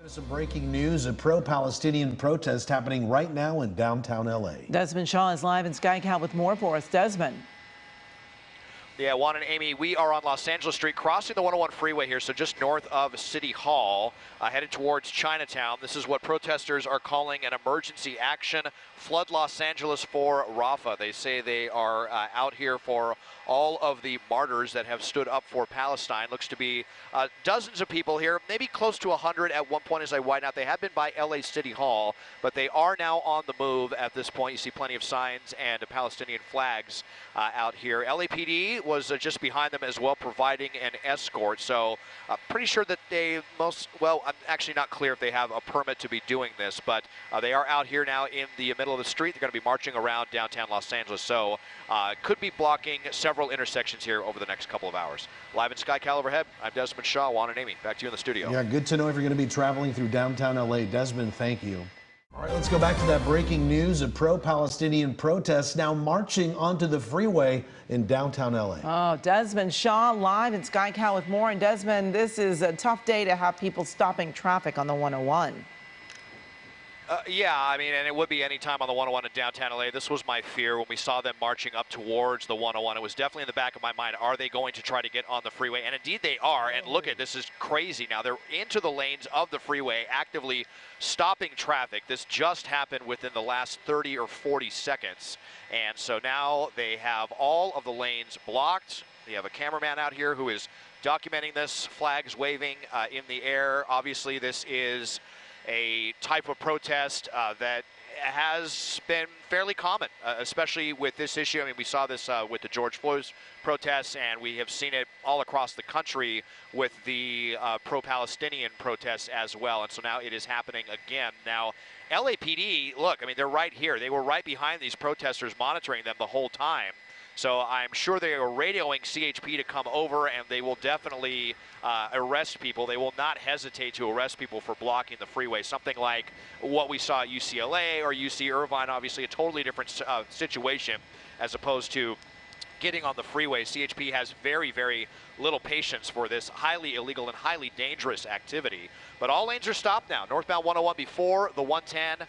Some breaking news, a pro-Palestinian protest happening right now in downtown LA. Desmond Shaw is live in SkyCal with more for us. Desmond. Yeah, Juan and Amy, we are on Los Angeles Street, crossing the 101 freeway here, so just north of City Hall, headed towards Chinatown. This is what protesters are calling an emergency action. Flood Los Angeles for Rafah. They say they are out here for all of the martyrs that have stood up for Palestine. Looks to be dozens of people here, maybe close to 100 at one point as I widen out. They have been by LA City Hall, but they are now on the move at this point. You see plenty of signs and Palestinian flags out here. LAPD was just behind them as well, providing an escort. So pretty sure that they well, I'm actually not clear if they have a permit to be doing this, but they are out here now in the middle of the street. They're going to be marching around downtown Los Angeles. So could be blocking several intersections here over the next couple of hours. Live in SkyCal overhead, I'm Desmond Shaw. Juan and Amy, back to you in the studio. Yeah, good to know if you're going to be traveling through downtown LA. Desmond, thank you. All right, let's go back to that breaking news. A pro-Palestinian protest now marching onto the freeway in downtown LA. Oh, Desmond Shaw live in SkyCal with more. And Desmond, this is a tough day to have people stopping traffic on the 101. Yeah, I mean, and it would be any time on the 101 in downtown LA. This was my fear when we saw them marching up towards the 101. It was definitely in the back of my mind. Are they going to try to get on the freeway? And indeed they are. And look at this, is crazy. Now they're into the lanes of the freeway, actively stopping traffic. This just happened within the last 30 or 40 seconds. And so now they have all of the lanes blocked. They have a cameraman out here who is documenting this, flags waving in the air. Obviously, this is a type of protest that has been fairly common, especially with this issue. I mean, we saw this with the George Floyd protests, and we have seen it all across the country with the pro-Palestinian protests as well. And so now it is happening again. Now, LAPD, look, I mean, they're right here. They were right behind these protesters, monitoring them the whole time. So I'm sure they are radioing CHP to come over, and they will definitely arrest people. They will not hesitate to arrest people for blocking the freeway. Something like what we saw at UCLA or UC Irvine, obviously a totally different situation as opposed to getting on the freeway. CHP has very, very little patience for this highly illegal and highly dangerous activity. But all lanes are stopped now. Northbound 101 before the 110.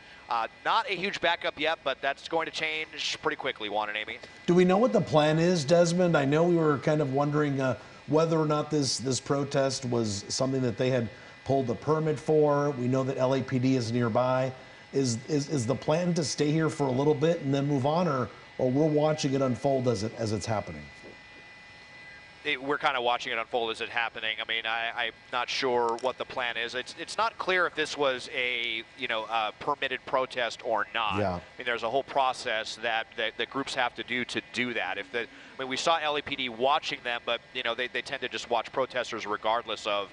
Not a huge backup yet, but that's going to change pretty quickly, Juan and Amy. Do we know what the plan is, Desmond? I know we were kind of wondering whether or not this protest was something that they had pulled the permit for. We know that LAPD is nearby. Is the plan to stay here for a little bit and then move on, or we're watching it unfold as it's happening? We're kind of watching it unfold as it's happening. I mean, I'm not sure what the plan is. It's not clear if this was a permitted protest or not. Yeah. I mean, there's a whole process that groups have to do that. I mean, we saw LAPD watching them, but they tend to just watch protesters regardless of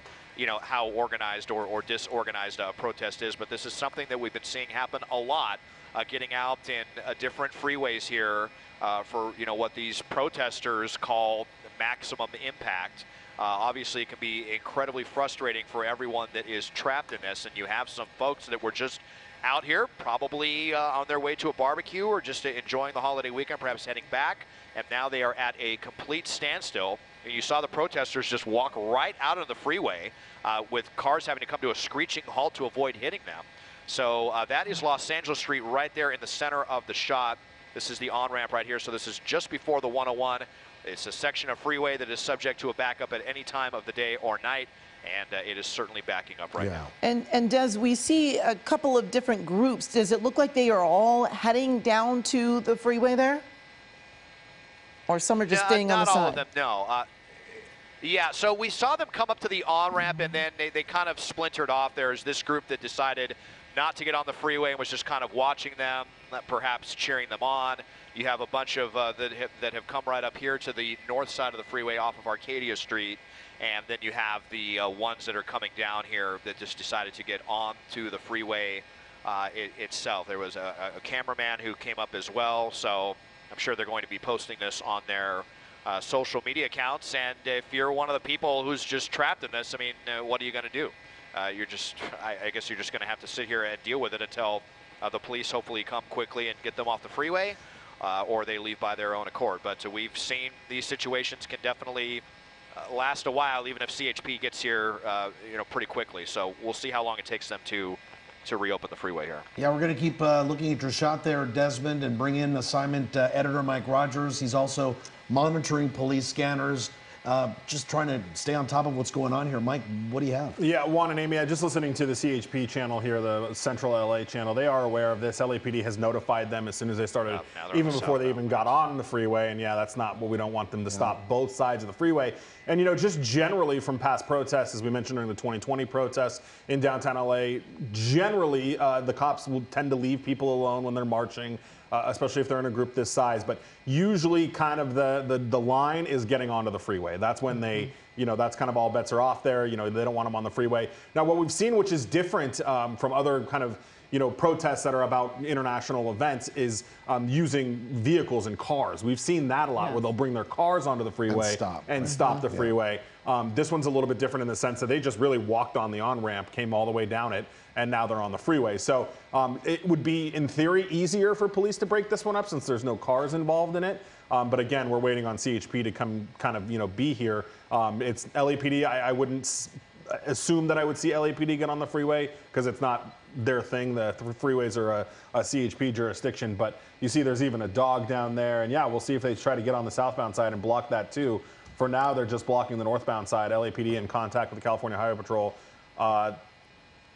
how organized or disorganized a protest is. But this is something that we've been seeing happen a lot, getting out in different freeways here for what these protesters call maximum impact. Obviously, it can be incredibly frustrating for everyone that is trapped in this, and you have some folks that were just out here, probably on their way to a barbecue or just enjoying the holiday weekend, perhaps heading back, and now they are at a complete standstill. And you saw the protesters just walk right out of the freeway with cars having to come to a screeching halt to avoid hitting them. So that is Los Angeles Street right there in the center of the shot. This is the on-ramp right here, so this is just before the 101. It's a section of freeway that is subject to a backup at any time of the day or night, and it is certainly backing up right now. And Des, we see a couple of different groups. Does it look like they are all heading down to the freeway there? Or some are just staying on the side? Not all of them, no. Yeah, so we saw them come up to the on-ramp, and then they kind of splintered off. There's this group that decided not to get on the freeway and was just kind of watching them, perhaps cheering them on. You have a bunch of that have come right up here to the north side of the freeway off of Arcadia Street, and then you have the ones that are coming down here that just decided to get onto the freeway itself. There was a cameraman who came up as well, so I'm sure they're going to be posting this on their social media accounts. And if you're one of the people who's just trapped in this, I mean, what are you going to do? I guess you're just going to have to sit here and deal with it until the police hopefully come quickly and get them off the freeway, or they leave by their own accord. But we've seen these situations can definitely last a while, even if CHP gets here, pretty quickly. So we'll see how long it takes them to reopen the freeway here. Yeah, we're going to keep looking at your shot there, Desmond, and bring in assignment editor Mike Rogers. He's also monitoring police scanners, just trying to stay on top of what's going on here. Mike, what do you have? Yeah, Juan and Amy, just listening to the CHP channel here, the Central LA channel, they are aware of this. LAPD has notified them as soon as they started, even before they even got on the freeway. And yeah, that's not what we don't want them to stop both sides of the freeway. And just generally from past protests, as we mentioned during the 2020 protests in downtown LA, generally the cops will tend to leave people alone when they're marching. Especially if they're in a group this size, but usually kind of the line is getting onto the freeway. That's when they, that's kind of all bets are off there. They don't want them on the freeway. Now, what we've seen, which is different from other kind of, protests that are about international events, is using vehicles and cars. We've seen that a lot, where they'll bring their cars onto the freeway and stop the freeway. This one's a little bit different in the sense that they just really walked on the on-ramp, came all the way down it, and now they're on the freeway. So it would be, in theory, easier for police to break this one up since there's no cars involved in it. But again, we're waiting on CHP to come kind of, be here. It's LAPD. I wouldn't assume that I would see LAPD get on the freeway because it's not their thing. The freeways are a CHP jurisdiction. But you see there's even a dog down there. And yeah, we'll see if they try to get on the southbound side and block that too. For now, they're just blocking the northbound side. LAPD in contact with the California Highway Patrol.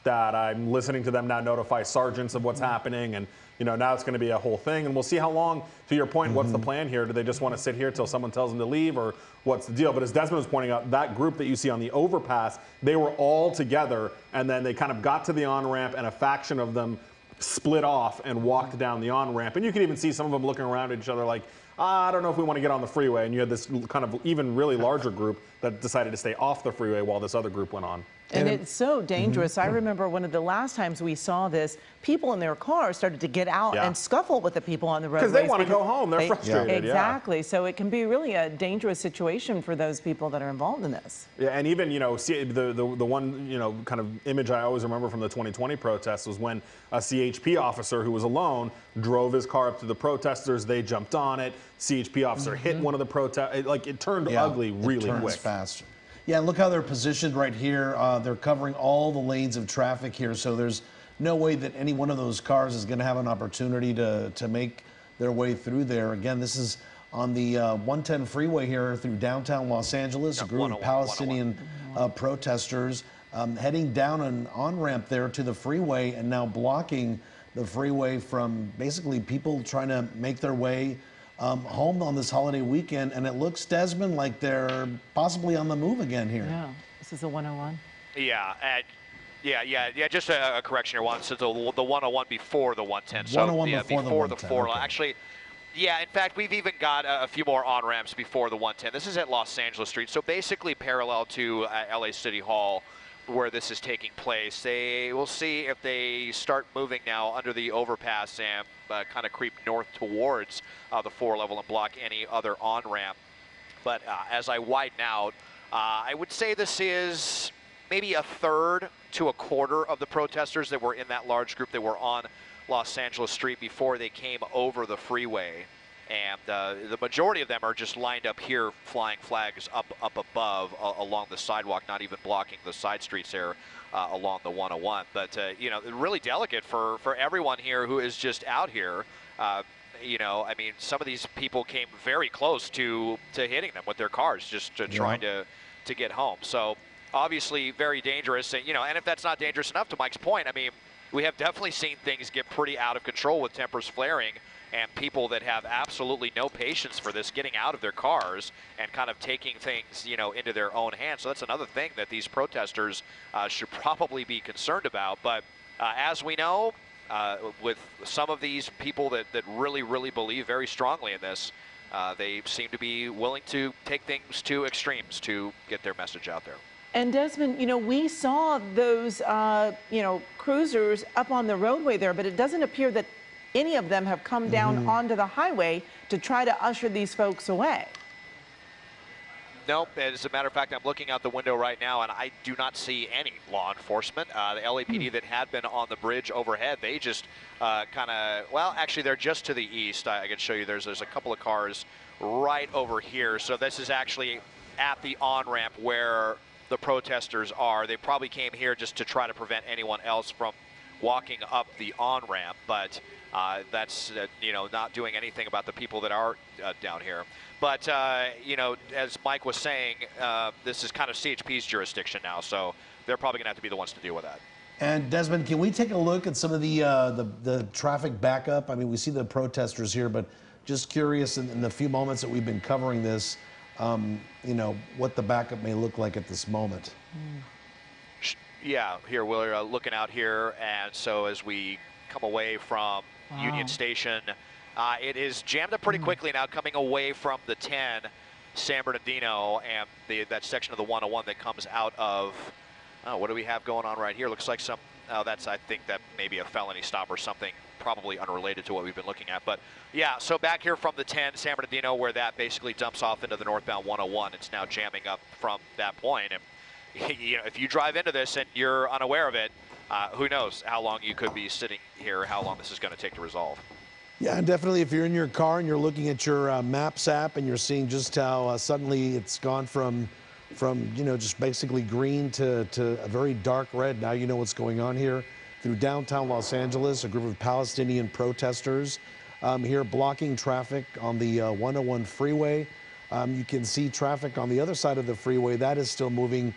That I'm listening to them now notify sergeants of what's happening, and now it's going to be a whole thing, and we'll see how long. To your point, what's the plan here? Do they just want to sit here till someone tells them to leave, or what's the deal? But as Desmond was pointing out, that group that you see on the overpass, they were all together, and then they kind of got to the on-ramp, and a faction of them split off and walked down the on-ramp, and you can even see some of them looking around at each other like, I don't know if we want to get on the freeway, and you had this kind of even really larger group that decided to stay off the freeway while this other group went on. And it's so dangerous. I remember one of the last times we saw this, people in their cars started to get out and scuffle with the people on the roadways. Because they want to go home. They're frustrated. Exactly. So it can be really a dangerous situation for those people that are involved in this. Yeah, and even, see the one, kind of image I always remember from the 2020 protests was when a CHP officer who was alone drove his car up to the protesters. They jumped on it. CHP officer hit one of the protesters. Like, it turned ugly really quick. Fast. Yeah, and look how they're positioned right here. They're covering all the lanes of traffic here, so there's no way that any one of those cars is going to have an opportunity to make their way through there. Again, this is on the 110 freeway here through downtown Los Angeles. A group of Palestinian protesters heading down an on-ramp there to the freeway and now blocking the freeway from basically people trying to make their way home on this holiday weekend, and it looks, Desmond, like they're possibly on the move again here. Yeah, this is a 101. Yeah, yeah. Just a correction here, Juan. So the 101 before the 110. So 101 yeah, before the the 4. Okay. Actually, yeah. In fact, we've even got a few more on ramps before the 110. This is at Los Angeles Street, so basically parallel to LA City Hall, where this is taking place. We'll see if they start moving now under the overpass and kind of creep north towards the 4 level and block any other on-ramp. But as I widen out, I would say this is maybe a third to a quarter of the protesters that were in that large group that were on Los Angeles Street before they came over the freeway. And the majority of them are just lined up here, flying flags up above along the sidewalk, not even blocking the side streets there along the 101. But, really delicate for everyone here who is just out here. I mean, some of these people came very close to hitting them with their cars, just trying to get home. So obviously very dangerous. And, and if that's not dangerous enough, to Mike's point, I mean, we have definitely seen things get pretty out of control with tempers flaring and people that have absolutely no patience for this getting out of their cars and kind of taking things, into their own hands. So that's another thing that these protesters should probably be concerned about. But as we know, with some of these people that really, really believe very strongly in this, they seem to be willing to take things to extremes to get their message out there. And Desmond, we saw those, cruisers up on the roadway there, but it doesn't appear that any of them have come down onto the highway to try to usher these folks away. Nope. As a matter of fact, I'm looking out the window right now, and I do not see any law enforcement. The LAPD that had been on the bridge overhead, they just kind of, well, actually, they're just to the east. I can show you there's a couple of cars right over here. So this is actually at the on-ramp where the protesters are. They probably came here just to try to prevent anyone else from walking up the on-ramp, but that's not doing anything about the people that are down here. But as Mike was saying, this is kind of CHP's jurisdiction now, so they're probably going to have to be the ones to deal with that. And Desmond, can we take a look at some of the traffic backup? I mean, we see the protesters here, but just curious in the few moments that we've been covering this, what the backup may look like at this moment. Yeah, here we're looking out here, and so as we come away from Union Station, it is jammed up pretty quickly now, coming away from the 10 San Bernardino and that section of the 101 that comes out of. What do we have going on right here? Looks like some. I think that maybe a felony stop or something, probably unrelated to what we've been looking at. But yeah, so back here from the 10 San Bernardino, where that basically dumps off into the northbound 101, it's now jamming up from that point. And if you drive into this and you're unaware of it, who knows how long you could be sitting here, how long this is going to take to resolve. Yeah, and definitely if you're in your car and you're looking at your Maps app and you're seeing just how suddenly it's gone from just basically green to a very dark red. Now you know what's going on here. Through downtown Los Angeles, a group of Palestinian protesters here blocking traffic on the 101 freeway. You can see traffic on the other side of the freeway. That is still moving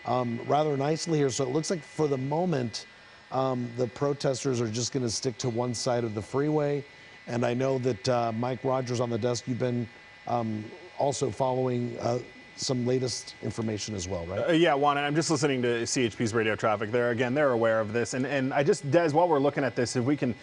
rather nicely here. So it looks like for the moment, the protesters are just going to stick to one side of the freeway. And I know that Mike Rogers on the desk, you've been also following some latest information as well, right? Yeah, Juan, and I'm just listening to CHP's radio traffic there. Again, they're aware of this. And I just, Des, while we're looking at this, if we can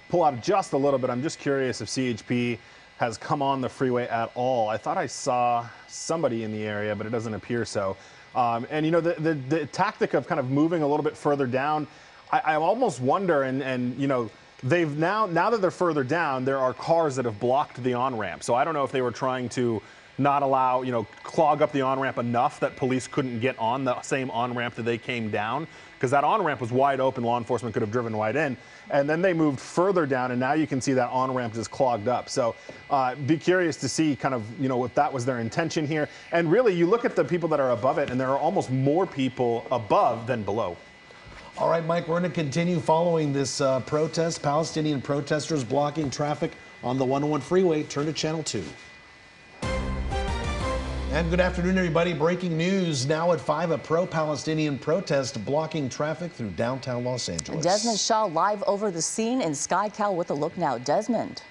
pull out just a little bit, I'm just curious if CHP has come on the freeway at all. I thought I saw somebody in the area, but it doesn't appear so. And the tactic of kind of moving a little bit further down, I almost wonder, and they've now that they're further down, there are cars that have blocked the on-ramp. So I don't know if they were trying to not allow, clog up the on-ramp enough that police couldn't get on the same on-ramp that they came down, because that on-ramp was wide open, law enforcement could have driven right in, and then they moved further down, and now you can see that on-ramp is clogged up. So be curious to see kind of, if that was their intention here. And really, you look at the people that are above it, and there are almost more people above than below. All right, Mike, we're going to continue following this protest. Palestinian protesters blocking traffic on the 101 freeway. Turn to Channel 2. And good afternoon, everybody. Breaking news now at 5, a pro-Palestinian protest blocking traffic through downtown Los Angeles. Desmond Shaw live over the scene in SkyCal with a look now. Desmond.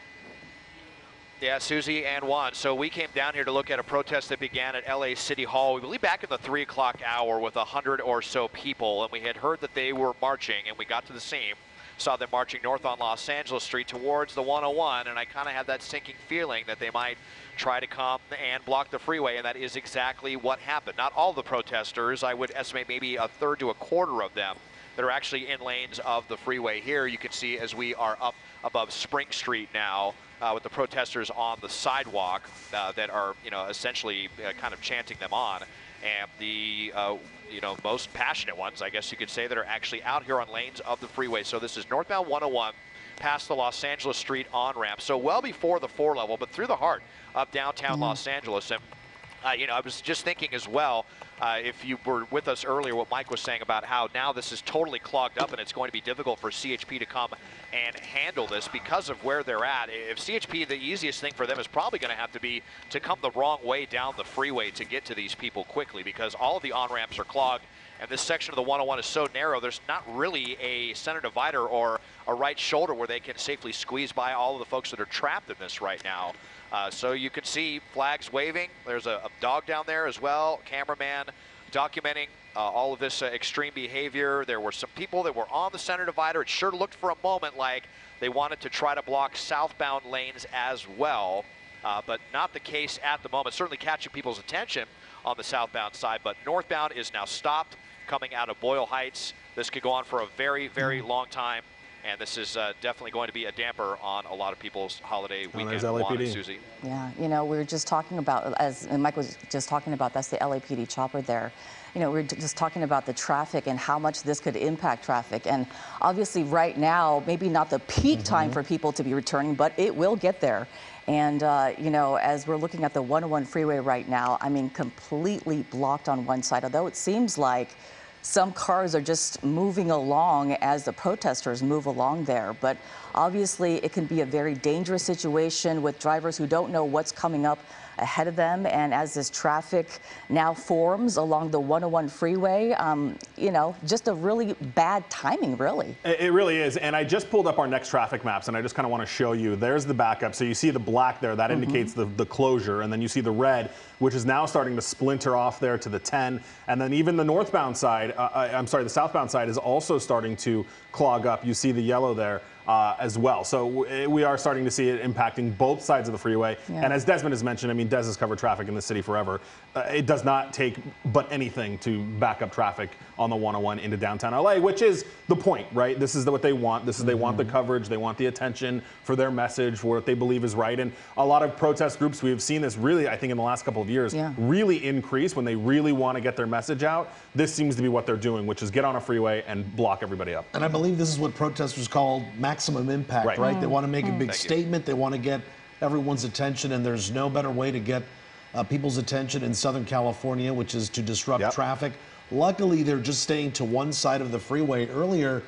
Yeah, Susie and Juan. So we came down here to look at a protest that began at LA City Hall, we believe back in the 3 o'clock hour, with 100 or so people. And we had heard that they were marching, and we got to the scene, saw them marching north on Los Angeles Street towards the 101, and I kind of had that sinking feeling that they might try to come and block the freeway, and that is exactly what happened. Not all the protesters, I would estimate maybe a third to a quarter of them that are actually in lanes of the freeway here. You can see as we are up above Spring Street now with the protesters on the sidewalk that are, essentially kind of chanting them on. And the, most passionate ones, I guess you could say, that are actually out here on lanes of the freeway. So this is northbound 101 past the Los Angeles Street on-ramp. So well before the 4 level, but through the heart of downtown Los Angeles. And, I was just thinking as well, if you were with us earlier, what Mike was saying about how now this is totally clogged up and it's going to be difficult for CHP to come and handle this because of where they're at. If CHP, the easiest thing for them is probably going to have to be to come the wrong way down the freeway to get to these people quickly, because all of the on-ramps are clogged. And this section of the 101 is so narrow, there's not really a center divider or a right shoulder where they can safely squeeze by all of the folks that are trapped in this right now. So you can see flags waving. There's a dog down there as well, cameraman documenting all of this extreme behavior. There were some people that were on the center divider. It sure looked for a moment like they wanted to try to block southbound lanes as well, but not the case at the moment. Certainly catching people's attention on the southbound side, but northbound is now stopped coming out of Boyle Heights. This could go on for a very, very long time. And this is definitely going to be a damper on a lot of people's holiday weekend. LAPD. Juan and Susie. Yeah, you know, we were just talking about, as Mike was just talking about, that's the LAPD chopper there. You know, we were just talking about the traffic and how much this could impact traffic. And obviously right now, maybe not the peak time for people to be returning, but it will get there. And, you know, as we're looking at the 101 freeway right now, I mean, completely blocked on one side, although it seems like some cars are just moving along as the protesters move along there. But obviously, it can be a very dangerous situation with drivers who don't know what's coming up ahead of them. And as this traffic now forms along the 101 freeway, you know, just a really bad timing, really. It really is. And I just pulled up our next traffic maps, and I just kind of want to show you. There's the backup. So you see the black there. That indicates the closure. And then you see the red, which is now starting to splinter off there to the 10. And then even the northbound side, I'm sorry, the southbound side is also starting to clog up. You see the yellow there. As well. So we are starting to see it impacting both sides of the freeway. Yeah. And as Desmond has mentioned, I mean, Des has covered traffic in the city forever. It does not take but anything to back up traffic on the 101 into downtown LA, which is the point, right? This is what they want. This is they want the coverage. They want the attention for their message, for what they believe is right. And a lot of protest groups, we have seen this really, I think in the last couple of years, really increase when they really want to get their message out. This seems to be what they're doing, which is get on a freeway and block everybody up. And I believe this is what protesters call maximum impact, right? They want to make a big statement. They want to get everyone's attention, and there's no better way to get people's attention in Southern California, which is to disrupt traffic. Luckily, they're just staying to one side of the freeway. Earlier,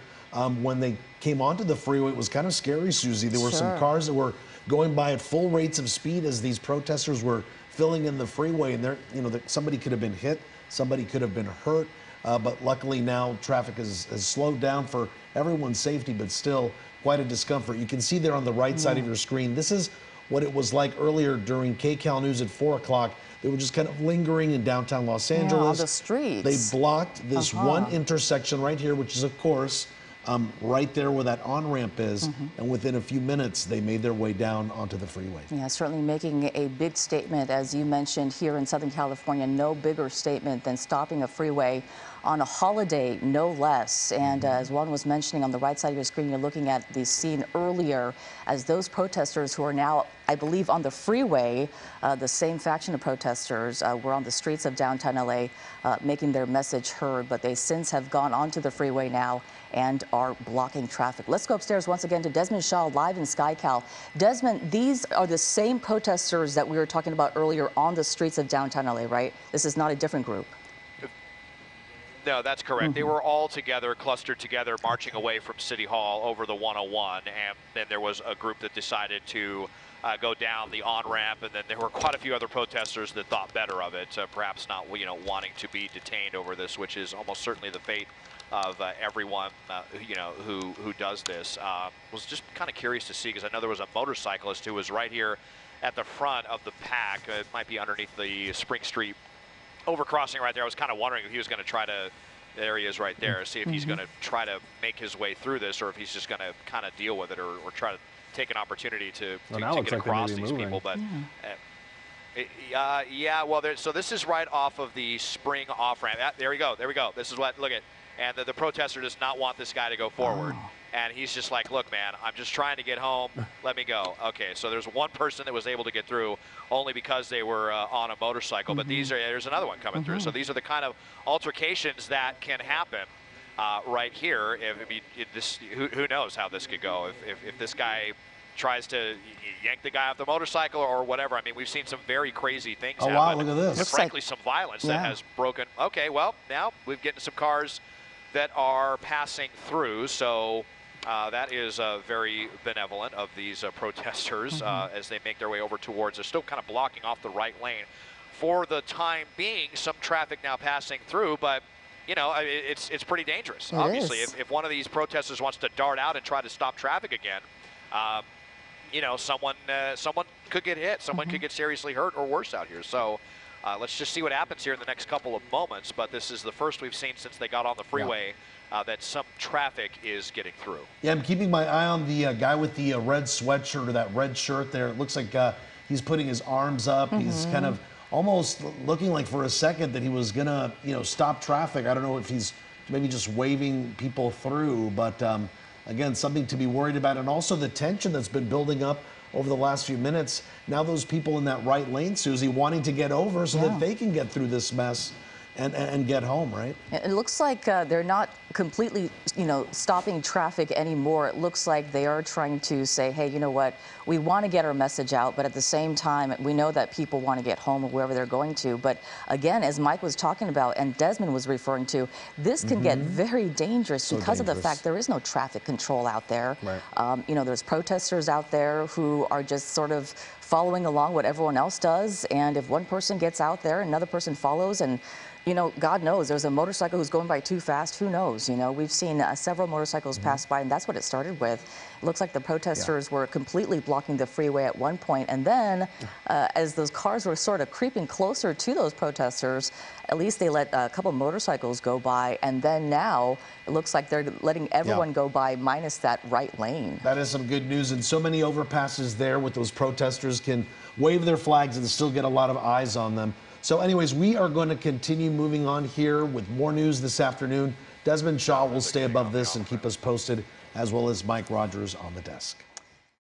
when they came onto the freeway, it was kind of scary, Susie. There were some cars that were going by at full rates of speed as these protesters were filling in the freeway, and you know, somebody could have been hit, somebody could have been hurt. But luckily now traffic has slowed down for everyone's safety, but still quite a discomfort. You can see there on the right side of your screen, this is what it was like earlier during KCAL News at 4 o'clock. They were just kind of lingering in downtown Los Angeles. On the streets. They blocked this one intersection right here, which is, of course, right there where that on-ramp is, and within a few minutes, they made their way down onto the freeway. Yeah, certainly making a big statement, as you mentioned, here in Southern California. No bigger statement than stopping a freeway on a holiday, no less. And as Juan was mentioning, on the right side of your screen, you're looking at the scene earlier as those protesters who are now, I believe, on the freeway, the same faction of protesters were on the streets of downtown LA making their message heard, but they since have gone onto the freeway now and are blocking traffic. Let's go upstairs once again to Desmond Shaw, live in SkyCal. Desmond, these are the same protesters that we were talking about earlier on the streets of downtown LA, right? This is not a different group. No, that's correct. They were all together, clustered together, marching away from City Hall over the 101, and then there was a group that decided to go down the on-ramp, and then there were quite a few other protesters that thought better of it, perhaps not, you know, wanting to be detained over this, which is almost certainly the fate of everyone, you know, who does this. Was just kind of curious to see, because I know there was a motorcyclist who was right here at the front of the pack. It might be underneath the Spring Street overcrossing right there. I was kind of wondering if he was going to try to, there he is right there, see if he's going to try to make his way through this, or if he's just going to kind of deal with it, or try to take an opportunity to get across these people. But yeah, well, so this is right off of the Spring off-ramp. There we go, there we go. This is what, look at, and the protester does not want this guy to go forward. And he's just like, look, man, I'm just trying to get home. Let me go. Okay, so there's one person that was able to get through only because they were on a motorcycle. But there's another one coming through. So these are the kind of altercations that can happen right here. Who knows how this could go? If this guy tries to yank the guy off the motorcycle or whatever. I mean, we've seen some very crazy things happen. Wow, look at this. And frankly, some violence that has broken. Okay, well, now we've getting some cars that are passing through. So that is very benevolent of these protesters as they make their way over towards. They're still kind of blocking off the right lane for the time being. Some traffic now passing through, but you know, it's pretty dangerous. Obviously, if one of these protesters wants to dart out and try to stop traffic again, you know, someone could get hit. Someone could get seriously hurt or worse out here. So let's just see what happens here in the next couple of moments. But this is the first we've seen since they got on the freeway that some traffic is getting through. Yeah, I'm keeping my eye on the guy with the red sweatshirt or that red shirt there. It looks like he's putting his arms up. He's kind of almost looking like for a second that he was gonna, you know, stop traffic. I don't know if he's maybe just waving people through, but again, something to be worried about. And also the tension that's been building up over the last few minutes. Now those people in that right lane, Susie, wanting to get over so that they can get through this mess and get home, right? It looks like they're not completely, stopping traffic anymore. It looks like they are trying to say, hey, you know what, we want to get our message out, but at the same time, we know that people want to get home or wherever they're going to. But again, as Mike was talking about and Desmond was referring to, this can get very dangerous because of the fact there is no traffic control out there. Right. There's protesters out there who are just sort of following along what everyone else does. And if one person gets out there, another person follows, and God knows, there's a motorcycle who's going by too fast. Who knows? We've seen several motorcycles pass by, and that's what it started with. It looks like the protesters were completely blocking the freeway at one point, and then as those cars were sort of creeping closer to those protesters, at least they let a couple motorcycles go by, and then now it looks like they're letting everyone go by minus that right lane. That is some good news, and so many overpasses there with those protesters can wave their flags and still get a lot of eyes on them. So anyways, we are going to continue moving on here with more news this afternoon. Desmond Shaw will stay above this and keep us posted, as well as Mike Rogers on the desk.